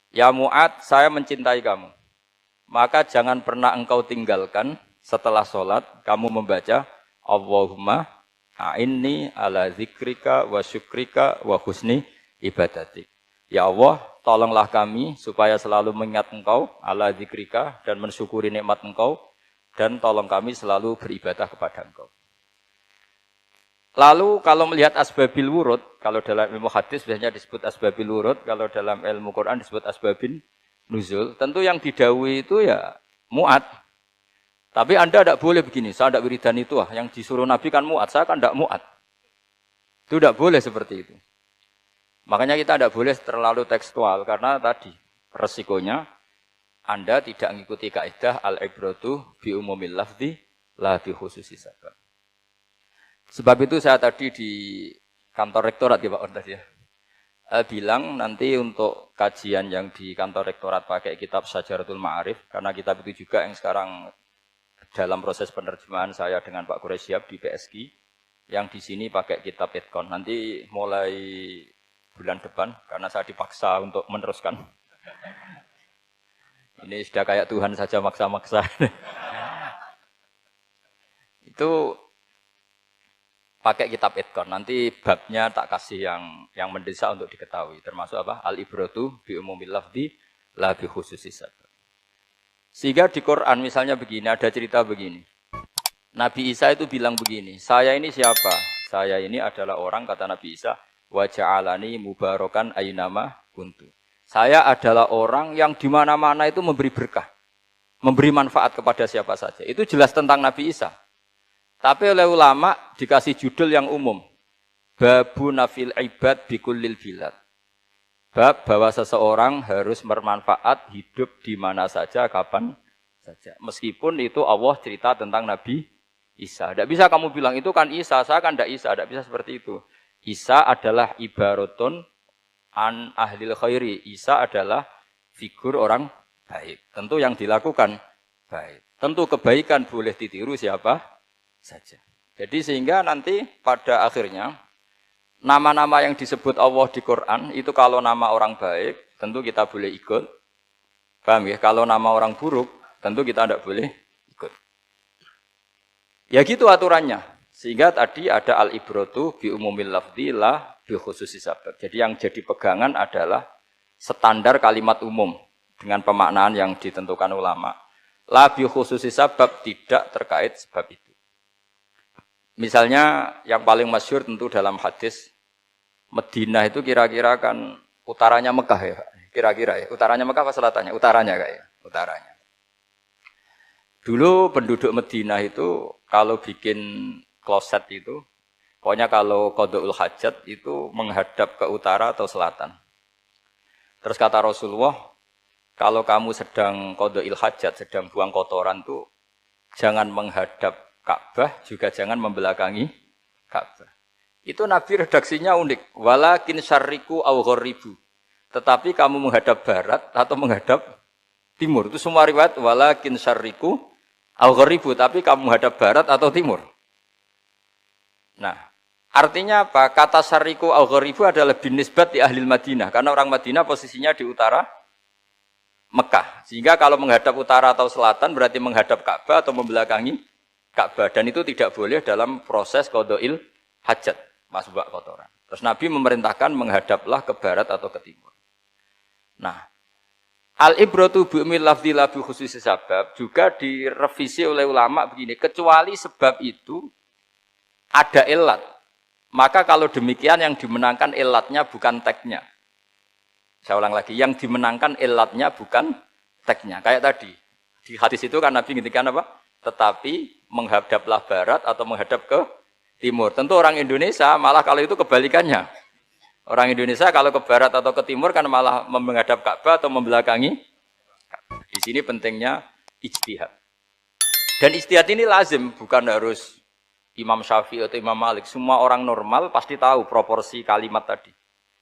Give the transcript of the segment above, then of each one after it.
Ya Mu'ad, saya mencintai kamu. Maka jangan pernah engkau tinggalkan setelah sholat, kamu membaca Allahumma a'inni ala zikrika wa syukrika wa husni ibadatik. Ya Allah, tolonglah kami supaya selalu mengingat engkau ala zikrika dan mensyukuri nikmat engkau, dan tolong kami selalu beribadah kepada engkau. Lalu kalau melihat asbabil wurud, kalau dalam ilmu hadis biasanya disebut asbabil wurud, kalau dalam ilmu Quran disebut asbabin nuzul, tentu yang didhawuhi itu ya Mu'ad. Tapi Anda tidak boleh begini, saya tidak wiridan itu yang disuruh Nabi kan Mu'ad, saya kan tidak Mu'ad. Itu tidak boleh seperti itu. Makanya kita tidak boleh terlalu tekstual, karena tadi resikonya Anda tidak mengikuti kaidah al-ibratu bi umumil lafzi la bi khususi sabab. Sebab itu saya tadi di kantor rektorat ya Pak Ordas ya, bilang nanti untuk kajian yang di kantor rektorat pakai kitab Syajaratul Ma'arif, karena kitab itu juga yang sekarang dalam proses penerjemahan saya dengan Pak Quraisyab di PSG, yang di sini pakai kitab Itqon. Nanti mulai bulan depan, karena saya dipaksa untuk meneruskan. Ini sudah kayak Tuhan saja maksa-maksa. Itu pakai kitab Itqon. Nanti babnya tak kasih yang mendesak untuk diketahui. Termasuk apa? Al-ibratu bi umumil lafzi la bi khususi sabab. Sehingga di Quran misalnya begini, ada cerita begini. Nabi Isa itu bilang begini, saya ini siapa? Saya ini adalah orang, kata Nabi Isa, wa ja'alani mubarakan aynama kuntu. Saya adalah orang yang di mana-mana itu memberi berkah, memberi manfaat kepada siapa saja. Itu jelas tentang Nabi Isa. Tapi oleh ulama dikasih judul yang umum. Babu nafil ibad bikullil bilad. Bab bahwa seseorang harus bermanfaat hidup di mana saja, kapan saja. Meskipun itu Allah cerita tentang Nabi Isa. Tidak bisa kamu bilang itu kan Isa, saya kan tidak Isa. Tidak bisa seperti itu. Isa adalah ibaratun an ahlil khairi. Isa adalah figur orang baik. Tentu yang dilakukan baik. Tentu kebaikan boleh ditiru siapa saja. Jadi sehingga nanti pada akhirnya nama-nama yang disebut Allah di Quran itu kalau nama orang baik tentu kita boleh ikut. Paham ya? Kalau nama orang buruk tentu kita tidak boleh ikut. Ya gitu aturannya. Sehingga tadi ada al-ibratu bi umumil lafzi la bi khususi sabab. Jadi yang jadi pegangan adalah standar kalimat umum dengan pemaknaan yang ditentukan ulama. La bi khususi sabab tidak terkait sebab itu. Misalnya yang paling masyhur tentu dalam hadis Madinah itu kira-kira kan utaranya Mekah ya, kira-kira ya. Utaranya Mekah apa selatannya? Utaranya kayak, utaranya. Dulu penduduk Madinah itu kalau bikin kloset itu, pokoknya kalau qada'ul hajat itu menghadap ke utara atau selatan. Terus kata Rasulullah, kalau kamu sedang qada'il hajat, sedang buang kotoran tuh jangan menghadap Ka'bah, juga jangan membelakangi Ka'bah. Itu Nabi redaksinya unik. Walakin syarriku aw gharibu. Tetapi kamu menghadap barat atau menghadap timur. Itu semua riwayat walakin syarriku aw gharibu, tapi kamu menghadap barat atau timur. Nah, artinya apa? Kata syarriku aw gharibu adalah binisbat di ahli Madinah, karena orang Madinah posisinya di utara Mekah. Sehingga kalau menghadap utara atau selatan berarti menghadap Ka'bah atau membelakangi Ka'bah, dan itu tidak boleh dalam proses qada'il hajat, masbuk kotoran. Terus Nabi memerintahkan menghadaplah ke barat atau ke timur. Nah, al-ibratu bi'umil lafzi la bi khususi sabab juga direvisi oleh ulama begini, kecuali sebab itu ada ilat. Maka kalau demikian yang dimenangkan ilatnya bukan teknya. Saya ulang lagi, yang dimenangkan ilatnya bukan teknya. Kayak tadi, di hadis itu kan Nabi ngintikan apa? Tetapi menghadaplah barat atau menghadap ke timur. Tentu orang Indonesia malah kalau itu kebalikannya. Orang Indonesia kalau ke barat atau ke timur kan malah menghadap Ka'bah atau membelakangi. Di sini pentingnya ijtihad. Dan ijtihad ini lazim, bukan harus Imam Syafi'i atau Imam Malik. Semua orang normal pasti tahu proporsi kalimat tadi.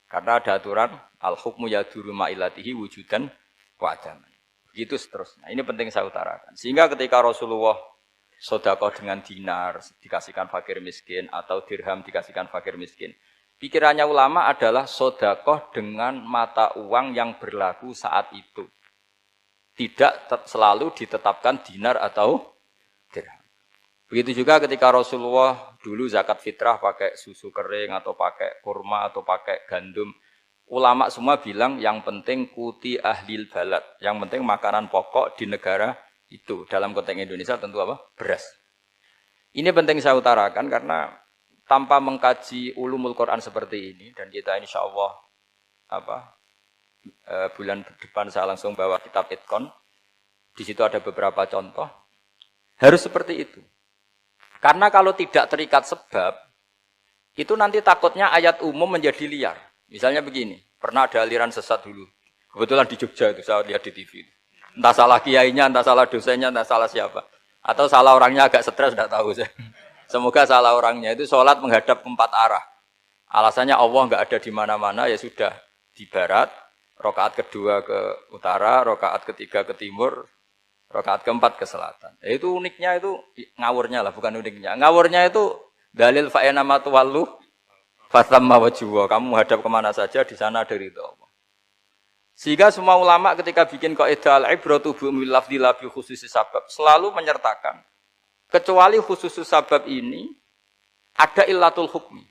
Karena ada aturan al-hukmu yaduru ma'ilatihi wujudan wa adaman. Begitu seterusnya. Ini penting saya utarakan. Sehingga ketika Rasulullah sedekah dengan dinar dikasihkan fakir miskin atau dirham dikasihkan fakir miskin, Pikirannya ulama adalah sodakoh dengan mata uang yang berlaku saat itu. Tidak selalu ditetapkan dinar atau dirham. Begitu juga ketika Rasulullah dulu zakat fitrah pakai susu kering atau pakai kurma atau pakai gandum. Ulama semua bilang yang penting kuti ahlil balad. Yang penting makanan pokok di negara itu. Dalam konteks Indonesia tentu apa? Beras. Ini penting saya utarakan karena tanpa mengkaji ulumul Quran seperti ini dan kita insya Allah bulan depan saya langsung bawa kitab Itkon. Di situ ada beberapa contoh. Harus seperti itu. Karena kalau tidak terikat sebab, itu nanti takutnya ayat umum menjadi liar. Misalnya begini, pernah ada aliran sesat dulu. Kebetulan di Jogja itu saya lihat di TV. Entah salah kiainya, entah salah dosennya, entah salah siapa. Atau salah orangnya agak stres, tidak tahu saya. Semoga salah orangnya itu sholat menghadap 4 arah. Alasannya Allah enggak ada di mana-mana, ya sudah di barat, rakaat kedua ke utara, rakaat ketiga ke timur, rakaat keempat ke selatan. Itu uniknya itu ngawurnya lah, bukan uniknya. Ngawurnya itu dalil fa'ina matuwallu fatamma wajhuwa. Kamu menghadap kemana saja di sana dari itu Allah. Sehingga semua ulama ketika bikin kaidah al-ibratu bi lafdzi la bi khususi sabab selalu menyertakan kecuali khusus sabab ini ada illatul hukmi.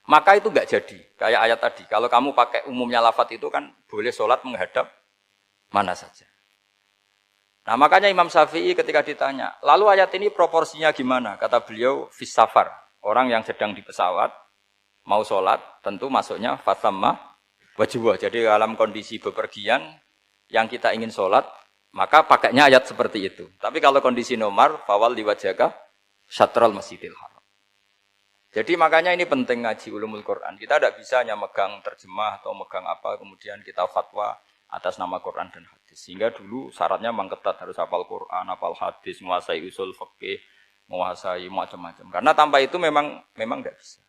Maka itu enggak jadi. Kayak ayat tadi. Kalau kamu pakai umumnya lafadz itu kan boleh sholat menghadap mana saja. Nah makanya Imam Syafi'i ketika ditanya, lalu ayat ini proporsinya gimana? Kata beliau, fis safar. Orang yang sedang di pesawat, mau sholat, tentu masuknya fatamma wajibah. Jadi dalam kondisi bepergian, yang kita ingin sholat, maka pakainya ayat seperti itu. Tapi kalau kondisi nomor, fawal diwajaka syatral masjidil haram. Jadi makanya ini penting ngaji ulumul Quran. Kita tidak bisa hanya megang terjemah atau megang apa, kemudian kita fatwa atas nama Quran dan hadis. Sehingga dulu syaratnya memang ketat, harus hafal Quran, hafal hadis, menguasai usul fikih, menguasai macam-macam. Karena tanpa itu memang tidak bisa.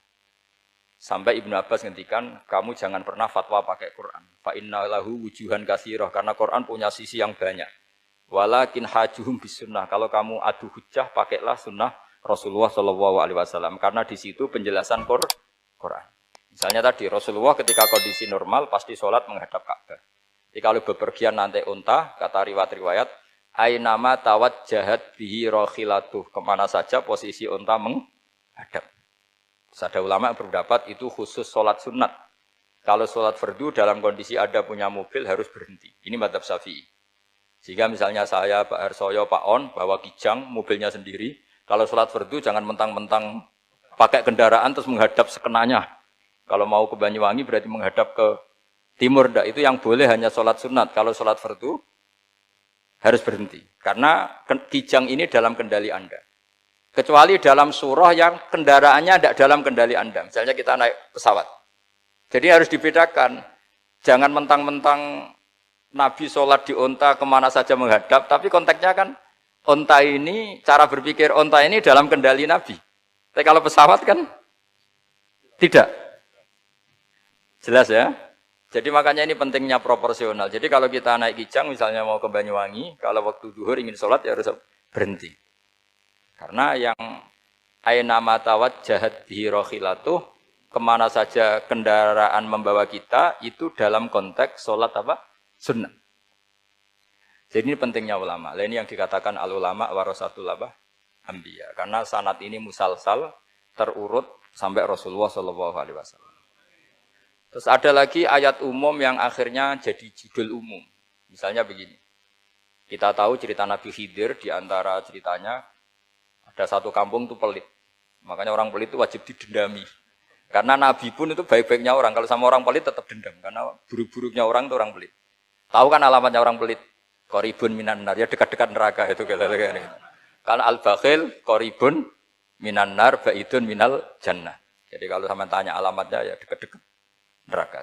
Sampai Ibnu Abbas ngendikan, kamu jangan pernah fatwa pakai Quran. Fa inna lahu wujuhan katsirah, karena Quran punya sisi yang banyak. Walakin hajuhum bisunnah. Kalau kamu adu hujjah, pakailah sunnah Rasulullah SAW. Karena di situ penjelasan Quran. Misalnya tadi Rasulullah ketika kondisi normal pasti sholat menghadap Ka'bah. Jadi kalau bepergian nanti unta, kata riwayat-riwayat, ainama tawajjahat bihi rakhilatuh. Kemana saja posisi unta menghadap. Terus ada ulama berpendapat itu khusus sholat sunat. Kalau sholat fardu dalam kondisi ada punya mobil harus berhenti. Ini madzhab Syafi'i. Jika misalnya saya, Pak Harsoyo, Pak On, bawa kijang, mobilnya sendiri. Kalau sholat fardu jangan mentang-mentang pakai kendaraan terus menghadap sekenanya. Kalau mau ke Banyuwangi berarti menghadap ke timur. Itu yang boleh hanya sholat sunat. Kalau sholat fardu harus berhenti. Karena kijang ini dalam kendali Anda. Kecuali dalam surah yang kendaraannya tidak dalam kendali Anda. Misalnya kita naik pesawat. Jadi harus dibedakan. Jangan mentang-mentang Nabi sholat di unta kemana saja menghadap. Tapi konteksnya kan unta ini, cara berpikir unta ini dalam kendali Nabi. Tapi kalau pesawat kan tidak. Jelas ya? Jadi makanya ini pentingnya proporsional. Jadi kalau kita naik kijang misalnya mau ke Banyuwangi, kalau waktu duhur ingin sholat ya harus berhenti. Karena yang aina matawajjahat bihi rakhilatuh, kemana saja kendaraan membawa kita itu dalam konteks sholat apa? Sunnah. Jadi ini pentingnya ulama. Ini yang dikatakan al ulama warasatul anbiya. Karena sanad ini musalsal terurut sampai Rasulullah SAW. Terus ada lagi ayat umum yang akhirnya jadi judul umum. Misalnya begini. Kita tahu cerita Nabi Khidir, di antara ceritanya ada satu kampung itu pelit. Makanya orang pelit itu wajib didendami. Karena Nabi pun itu baik-baiknya orang. Kalau sama orang pelit tetap dendam. Karena buruk-buruknya orang itu orang pelit. Tahu kan alamatnya orang pelit? Qoribun minan nar. Ya dekat-dekat neraka itu. Karena al-bakhil qoribun minan nar ba'idun minal jannah. Jadi kalau sama tanya alamatnya ya dekat-dekat neraka.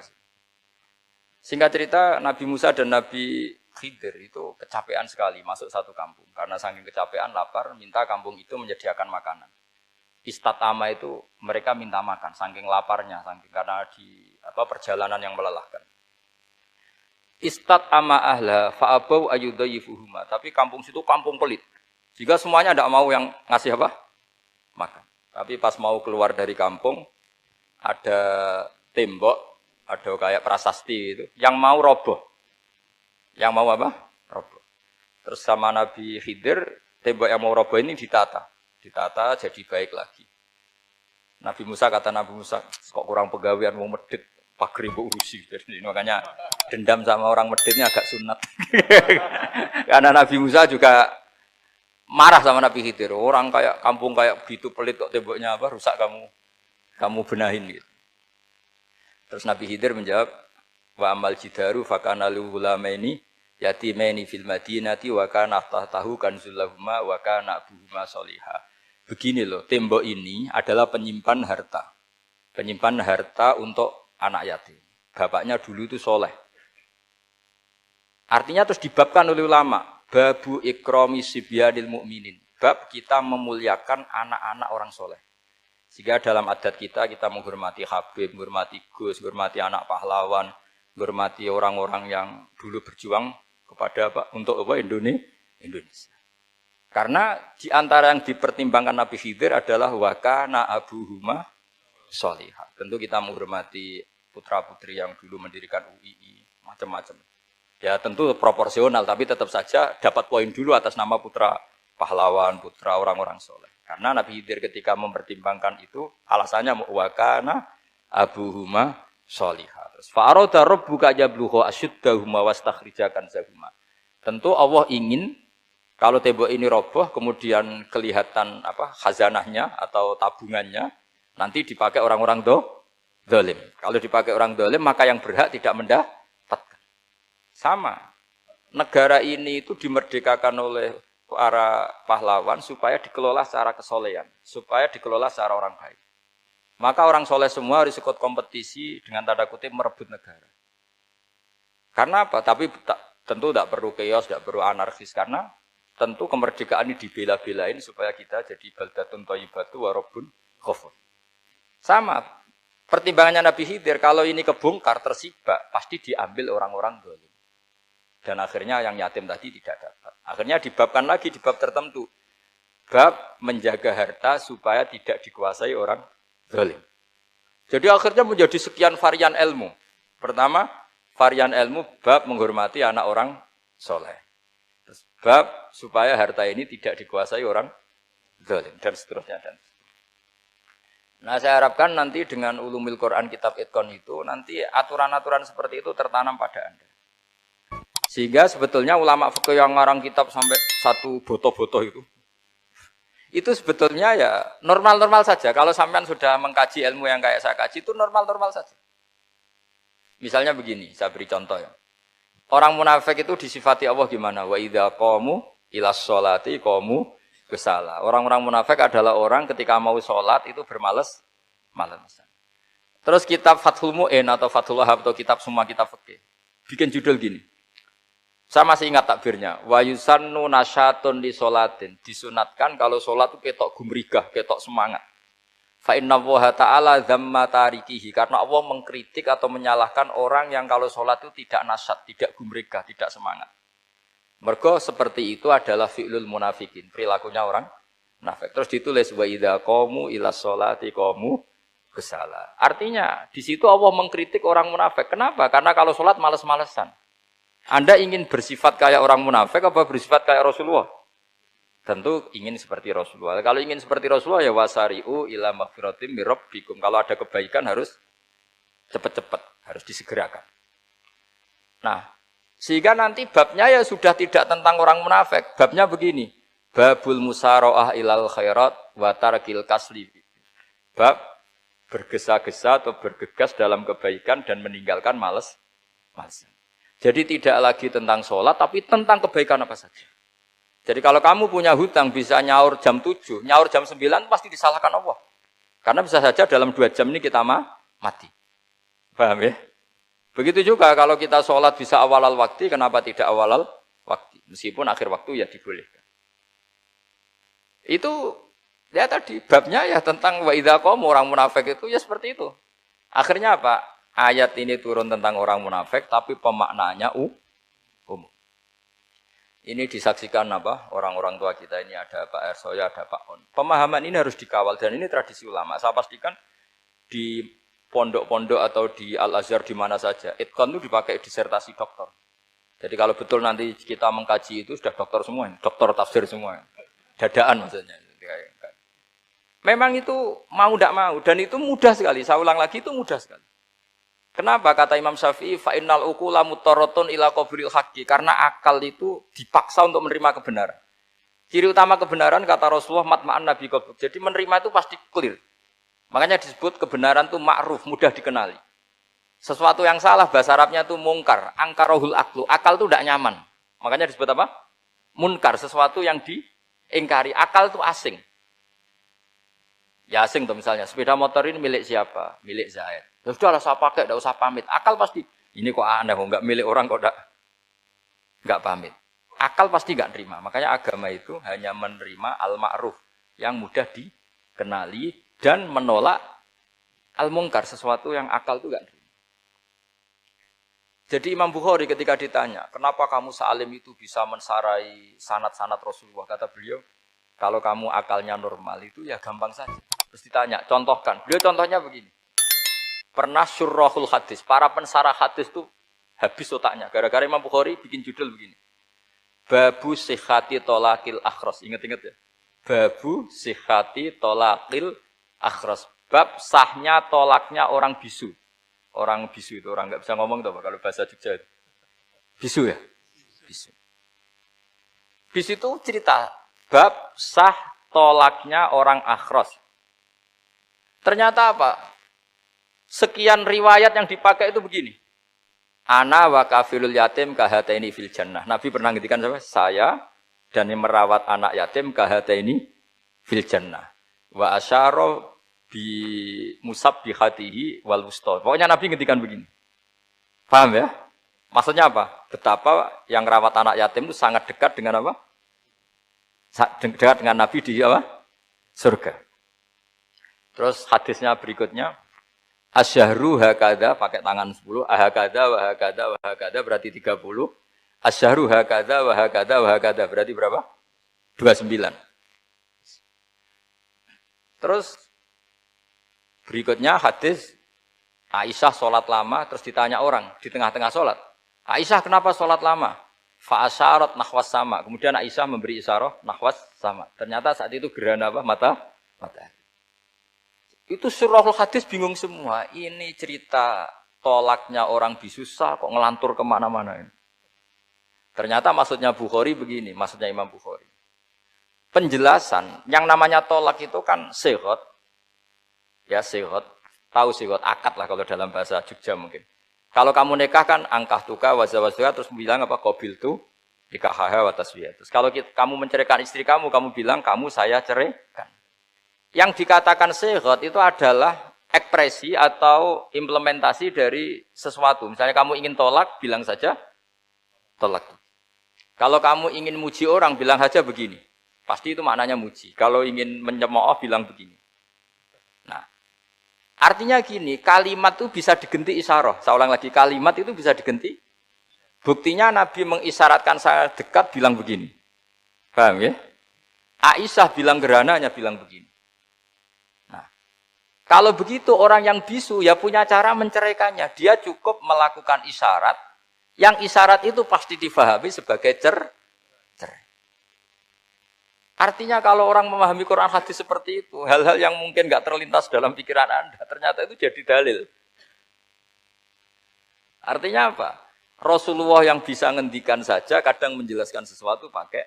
Singkat cerita Nabi Musa dan Nabi Khidir itu kecapean sekali masuk satu kampung. Karena saking kecapean, lapar, minta kampung itu menyediakan makanan. Istatama itu mereka minta makan, saking laparnya, saking karena di perjalanan yang melelahkan. Istatama ahla fa'abau ayyudayyifuhuma. Tapi kampung situ kampung pelit. Jika semuanya tidak mau yang ngasih apa? Makan. Tapi pas mau keluar dari kampung, ada tembok, ada kayak prasasti itu, yang mau roboh. Yang mau apa? Roboh. Terus sama Nabi Khidir, tembok yang mau roboh ini ditata. Ditata jadi baik lagi. Nabi Musa kata Nabi Musa, kok kurang pegawaian mau medit, pagri urusi. Jadi makanya dendam sama orang meditnya agak sunat. Karena Nabi Musa juga marah sama Nabi Khidir. Orang kayak kampung kayak gitu pelit kok temboknya apa rusak kamu benahin gitu. Terus Nabi Khidir menjawab, wa amal jidaru fakana luhulamaini yatimaini fil madinati wa kana tahtahu kanzul lahuma wa kana abuhuma sholiha. Begini loh, tembok ini adalah penyimpan harta. Penyimpan harta untuk anak yatim. Bapaknya dulu itu soleh. Artinya terus dibabkan oleh ulama, babu ikrami sibyanil mu'minin. Bab kita memuliakan anak-anak orang soleh. Sehingga dalam adat kita menghormati Habib, menghormati Gus, menghormati anak pahlawan, menghormati orang-orang yang dulu berjuang kepada apa? Untuk apa? Indonesia. Karena di antara yang dipertimbangkan Nabi Khidir adalah wakana abuhuma sholihah. Tentu kita menghormati putra-putri yang dulu mendirikan UII, macam-macam. Ya tentu proporsional, tapi tetap saja dapat poin dulu atas nama putra pahlawan, putra orang-orang soleh. Karena Nabi Khidir ketika mempertimbangkan itu, alasannya wakana abuhuma sholihah. Fa'aroda rabbuka yablugha ashuddahuma wastakhrijakan zahuma. Tentu Allah ingin kalau tembok ini roboh, kemudian kelihatan apa khazanahnya atau tabungannya, nanti dipakai orang-orang dolim. Kalau dipakai orang dolim, maka yang berhak tidak mendapatkan. Sama, negara ini itu dimerdekakan oleh para pahlawan supaya dikelola secara kesolehan, supaya dikelola secara orang baik. Maka orang soleh semua harus ikut kompetisi dengan tanda kutip merebut negara. Karena apa? Tapi tentu tidak perlu chaos, tidak perlu anarkis, karena tentu kemerdekaan ini dibela-belain supaya kita jadi baldatun thayyibatu wa rabbun ghafur. Sama, pertimbangannya Nabi Khidir, kalau ini kebongkar, tersibak, pasti diambil orang-orang dolim. Dan akhirnya yang yatim tadi tidak dapat. Akhirnya dibabkan lagi di bab tertentu. Bab menjaga harta supaya tidak dikuasai orang zalim. Jadi akhirnya menjadi sekian varian ilmu. Pertama, varian ilmu bab menghormati anak orang soleh. Terus bab supaya harta ini tidak dikuasai orang zalim. Dan seterusnya. Nah saya harapkan nanti dengan ulumil Quran kitab Itqan itu, nanti aturan-aturan seperti itu tertanam pada Anda. Sehingga sebetulnya ulama fikih yang ngarang kitab sampai satu boto-boto itu sebetulnya ya normal-normal saja. Kalau sampean sudah mengkaji ilmu yang kayak saya kaji, itu normal-normal saja. Misalnya begini, saya beri contoh ya. Orang munafik itu disifati Allah gimana? Wa idza qamu ilas sholati qamu kusala. Orang-orang munafik adalah orang ketika mau sholat itu bermalas-malasan. Terus kitab Fathul Mu'in atau Fathul Wahab atau kitab semua kitab fikih bikin judul gini. Saya masih ingat takbirnya. Wa yusannu nasyatun li sholatin. Disunatkan kalau sholat itu ketok gumrigah, ketok semangat. Fa inna Allaha ta'ala dzamma tarikihi. Karena Allah mengkritik atau menyalahkan orang yang kalau sholat itu tidak nasyat, tidak gumrigah, tidak semangat. Mergo seperti itu adalah fi'lul munafikin. Perilakunya orang munafik. Terus ditulis wa idza qamu ila sholati qamu kusala. Artinya di situ Allah mengkritik orang munafik. Kenapa? Karena kalau sholat malas-malesan. Anda ingin bersifat kayak orang munafik apa bersifat kayak Rasulullah? Tentu ingin seperti Rasulullah. Kalau ingin seperti Rasulullah ya wasari'u ila maghfiratim mir rabbikum. Kalau ada kebaikan harus cepat-cepat, harus disegerakan. Nah, sehingga nanti babnya ya sudah tidak tentang orang munafik. Babnya begini. Babul musara'ah ilal khairat wa tarkil kasli. Bab bergesa-gesa atau bergegas dalam kebaikan dan meninggalkan malas. Jadi tidak lagi tentang sholat, tapi tentang kebaikan apa saja. Jadi kalau kamu punya hutang bisa nyaur jam 7, nyaur jam 9 pasti disalahkan Allah. Karena bisa saja dalam 2 jam ini kita mati. Paham ya? Begitu juga kalau kita sholat bisa awalal waktu, kenapa tidak awalal waktu? Meskipun akhir waktu ya dibolehkan. Itu ya tadi babnya ya tentang wa idza qamu orang munafik itu ya seperti itu. Akhirnya apa? Ayat ini turun tentang orang munafik, tapi pemaknaannya umum. Ini disaksikan apa? Orang-orang tua kita ini ada Pak Ersoya, ada Pak On. Pemahaman ini harus dikawal dan ini tradisi ulama. Saya pastikan di pondok-pondok atau di Al-Azhar di mana saja, itqan itu dipakai disertasi doktor. Jadi kalau betul nanti kita mengkaji itu sudah doktor semua, doktor tafsir semua. Dadaan maksudnya. Memang itu mau tidak mau dan itu mudah sekali. Saya ulang lagi itu mudah sekali. Kenapa kata Imam Syafi'i fa innal uqula mutarratun ila qabril haqqi? Karena akal itu dipaksa untuk menerima kebenaran. Ciri utama kebenaran kata Rasulullah matma'an nabi qabr. Jadi menerima itu pasti clear. Makanya disebut kebenaran itu ma'ruf, mudah dikenali. Sesuatu yang salah bahasa Arabnya itu mungkar, angkarohul aklu. Akal itu tidak nyaman. Makanya disebut apa? Munkar, sesuatu yang diingkari. Akal itu asing. Ya asing tuh misalnya, sepeda motor ini milik siapa? Milik Zaid. Ya sudah lah saya pakai, tidak usah pamit. Akal pasti, ini kok aneh, nggak milik orang kok nggak pamit. Akal pasti nggak terima. Makanya agama itu hanya menerima al-ma'ruf yang mudah dikenali dan menolak al-mungkar, sesuatu yang akal itu nggak terima. Jadi Imam Bukhari ketika ditanya, kenapa kamu sealim itu bisa mensarai sanad-sanad Rasulullah? Kata beliau, kalau kamu akalnya normal itu ya gampang saja. Terus ditanya, contohkan. Beliau contohnya begini. Pernah syurrahul hadis. Para pensarah hadis itu habis otaknya. Gara-gara Imam Bukhari bikin judul begini. Babu sihhati tolakil akhras. Ingat-ingat ya. Babu sihhati tolakil akhras. Bab sahnya tolaknya orang bisu. Orang bisu itu orang nggak bisa ngomong tuh kalau bahasa Jogja. Bisu ya? Bisu. Bisu itu cerita. Bab sah tolaknya orang akhras. Ternyata apa? Sekian riwayat yang dipakai itu begini. Ana wa kafilul yatim kahataini fil jannah. Nabi pernah ngendikan saya dan yang merawat anak yatim kahataini fil jannah. Wa asyara bi musabbihatihi wal wusta. Pokoknya Nabi ngendikan begini. Paham ya? Maksudnya apa? Betapa yang rawat anak yatim itu sangat dekat dengan apa? Dekat dengan Nabi di apa? Surga. Terus hadisnya berikutnya, asyahru hakada pakai tangan 10, ahakada wa hakada wa hakada berarti 30. Asyahru hakada wa hakada wa hakada berarti berapa? 29. Terus berikutnya hadis Aisyah sholat lama terus ditanya orang di tengah-tengah sholat. Aisyah kenapa sholat lama? Fa'asyarat nahwas sama. Kemudian Aisyah memberi isyarah nahwas sama. Ternyata saat itu gerhana apa? Matahari. Itu surahul hadis bingung semua. Ini cerita tolaknya orang bisusah kok ngelantur kemana-mana ini. Ternyata maksudnya Bukhari begini. Maksudnya Imam Bukhari. Penjelasan. Yang namanya tolak itu kan sihot. Ya sihot. Tahu sihot. Akad lah kalau dalam bahasa Jogja mungkin. Kalau kamu nikah kan angkah tuka wazawazwa terus bilang apa qabil tu nikahaha wa taswiyah. Terus kalau kamu menceraikan istri kamu bilang kamu saya ceraikan. Yang dikatakan sihot itu adalah ekspresi atau implementasi dari sesuatu. Misalnya kamu ingin tolak, bilang saja tolak. Kalau kamu ingin muji orang, bilang saja begini. Pasti itu maknanya muji. Kalau ingin menyemooh, bilang begini. Nah, artinya gini, kalimat itu bisa digenti isyarah. Saya ulang lagi, kalimat itu bisa digenti. Buktinya Nabi mengisyaratkan saya dekat, bilang begini. Paham ya? Aisyah bilang gerhananya, bilang begini. Kalau begitu orang yang bisu ya punya cara menceraikannya. Dia cukup melakukan isyarat. Yang isyarat itu pasti difahami sebagai cerai. Artinya kalau orang memahami Quran hadis seperti itu. Hal-hal yang mungkin gak terlintas dalam pikiran Anda. Ternyata itu jadi dalil. Artinya apa? Rasulullah yang bisa ngendikan saja kadang menjelaskan sesuatu pakai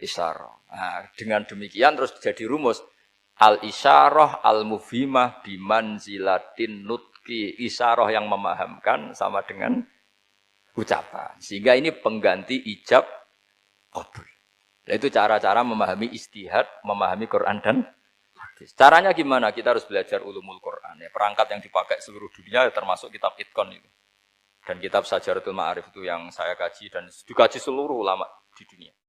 isyarat. Nah, dengan demikian terus jadi rumus. Al-isyarah al-mufhimah bimanzilatin nutki. Isyarah yang memahamkan sama dengan ucapan. Sehingga ini pengganti ijab qabul. Itu cara-cara memahami istihad, memahami Quran dan hadis. Caranya gimana? Kita harus belajar ulumul Quran. Ya, perangkat yang dipakai seluruh dunia termasuk kitab Itqan itu. Dan kitab Sajaratul Ma'arif itu yang saya kaji dan dikaji seluruh ulama di dunia.